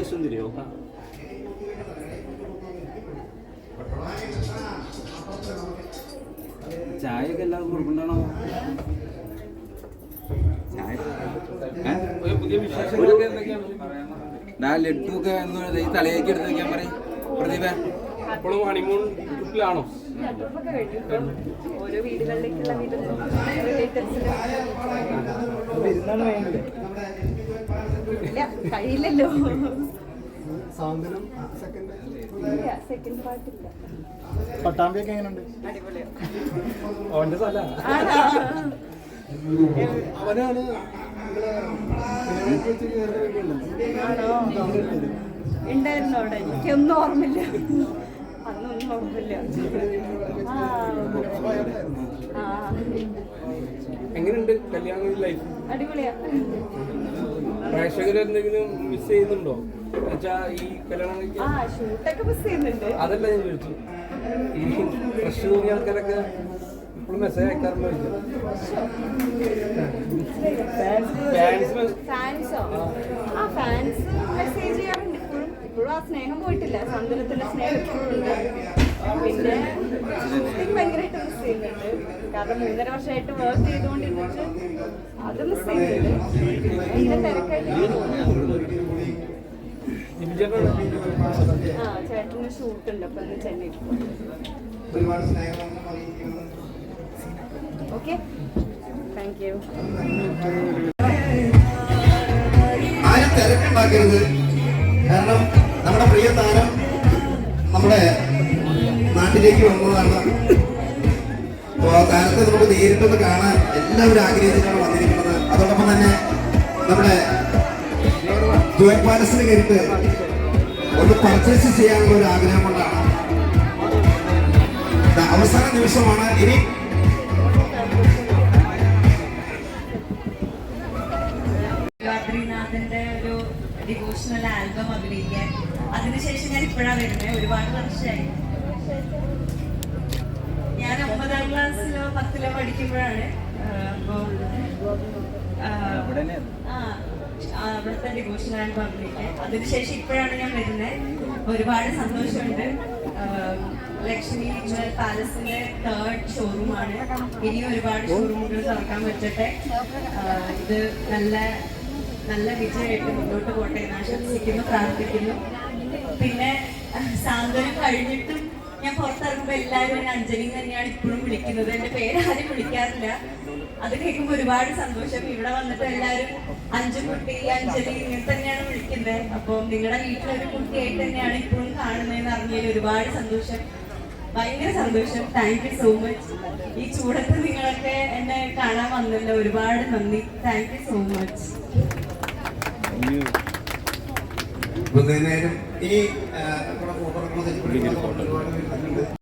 സുന്ദരിയോ? ചായയൊക്കെ എല്ലാവർക്കും കൊടുക്കണ്ടാണോ? ലഡ്ഡു ഒക്കെ ഈ തലയൊക്കെ എടുത്ത് വെക്കാൻ പറയും പ്രദീപ. ഇപ്പോഴും ഹണിമൂൺ ട്രിപ്പിലാണോ? ഓരോ വീടുകളിലേക്കുള്ള കഴിയില്ലല്ലോ. സെക്കൻഡ് പാർട്ടില്ല. പട്ടാമ്പിയൊക്കെ എങ്ങനെയുണ്ട്? അടിപൊളിയാണ്. അവന്റെ സ്ഥല അവനാണ് ഉണ്ടായിരുന്നു അവിടെ. എനിക്കൊന്നും ഓർമ്മയില്ല, അന്നൊന്നും ഓർമ്മയില്ല. എങ്ങനെയുണ്ട് കല്യാണ ലൈഫ്? അടിപൊളിയാ. പ്രേക്ഷകർ എന്തെങ്കിലും മിസ് ചെയ്യുന്നുണ്ടോ? എന്നുവെച്ചാ ഈ കല്യാണം ഷൂട്ടൊക്കെ മിസ് ചെയ്യുന്നുണ്ട്. അതല്ല ഞാൻ ചോദിച്ചു, ഈ ഫ്രഷ് തോന്നിയ ആൾക്കാരൊക്കെ ഇപ്പോഴും മെസ്സേജ് അയക്കാറുണ്ടോ? ഫാൻസോ? ആ ഫാൻസ് മെസ്സേജ് ചെയ്യാറുണ്ട് ഇപ്പോഴും. ഇപ്പോഴും ആ സ്നേഹം പോയിട്ടില്ല. സന്തുലത്തിന്റെ സ്നേഹം ഇപ്പോഴും ഉണ്ട്. പിന്നെ ഷൂട്ടിങ് ഭയങ്കരമായിട്ട് മിസ് ചെയ്യുന്നുണ്ട്. കാരണം 3.5 വർഷമായിട്ട് വർക്ക് ചെയ്തുകൊണ്ടിരുന്നിട്ട് അത് മിസ് ചെയ്യുന്നുണ്ട്. ഭയങ്കര തിരക്കായിട്ട് ചേട്ടന് ഷൂട്ടുണ്ട്. അപ്പൊ ഇന്ന് ചെന്നൈ. Okay, thank you. ആരും തിരക്കുണ്ടാക്കരുത്. കാരണം നമ്മുടെ പ്രിയ താരം നമ്മുടെ നാട്ടിലേക്ക് വന്നതാണ്. അപ്പോൾ ആ താരത്തെ നമുക്ക് നേരിട്ടൊന്ന് കാണാൻ എല്ലാവരും ആഗ്രഹിച്ചിട്ടാണ് വന്നിരിക്കുന്നത്. അതോടൊപ്പം തന്നെ നമ്മുടെ ജോയ് പാലസിന് കയറിയിട്ട് ഒന്ന് പർച്ചേസ് ചെയ്യാനുള്ള ഒരു ആഗ്രഹം കൊണ്ടാണ്. അവസാന നിമിഷമാണ്. ഇനി ബദ്രിനാഥിന്റെ ഒരു ഡിവോഷണൽ ആൽബം അഭിനയിക്കാൻ. അതിനുശേഷം ഞാൻ ഇപ്പോഴാണ് വരുന്നത്. ഒരുപാട് വർഷമായി. ഞാൻ 9ാം ക്ലാസ്സിലോ 10ാം പഠിക്കുമ്പോഴാണ് അവിടുത്തെ ഡിവോഷണൽ ആൽബം അഭിനയിക്കാൻ. അതിനുശേഷം ഇപ്പോഴാണ് ഞാൻ വരുന്നത്. ഒരുപാട് സന്തോഷമുണ്ട്. ലക്ഷ്മി ജുവൽ പാലസിന്റെ 3rd ഷോറൂമാണ്. ഇനിയും ഒരുപാട് ഷോറൂമുകൾ തുറക്കാൻ പറ്റട്ടെ. ഇത് നല്ല വിജയമായിട്ട് മുന്നോട്ട് പോട്ടെ എന്ന് ആശംസിക്കുന്നു, പ്രാർത്ഥിക്കുന്നു. പിന്നെ സാന്ത്വനം കഴിഞ്ഞിട്ടും ഞാൻ പുറത്തിറങ്ങുമ്പോൾ എല്ലാവരും അഞ്ജലി തന്നെയാണ് ഇപ്പോഴും വിളിക്കുന്നത്. എൻ്റെ പേരാരും വിളിക്കാറില്ല. അത് കേൾക്കുമ്പോൾ ഒരുപാട് സന്തോഷം. ഇവിടെ വന്നിട്ട് എല്ലാവരും അഞ്ജുകുട്ടി, അഞ്ജലി ഇങ്ങനെ തന്നെയാണ് വിളിക്കുന്നത്. അപ്പം നിങ്ങളുടെ വീട്ടിലൊരു കുട്ടിയായിട്ട് തന്നെയാണ് ഇപ്പോഴും കാണുന്നതെന്ന് അറിഞ്ഞതിൽ ഒരുപാട് സന്തോഷം, ഭയങ്കര സന്തോഷം. Thank you so much. ഈ ചൂടത്ത് നിങ്ങളൊക്കെ എന്നെ കാണാൻ വന്നല്ലോ, ഒരുപാട് നന്ദി. Thank you so much. ഇനി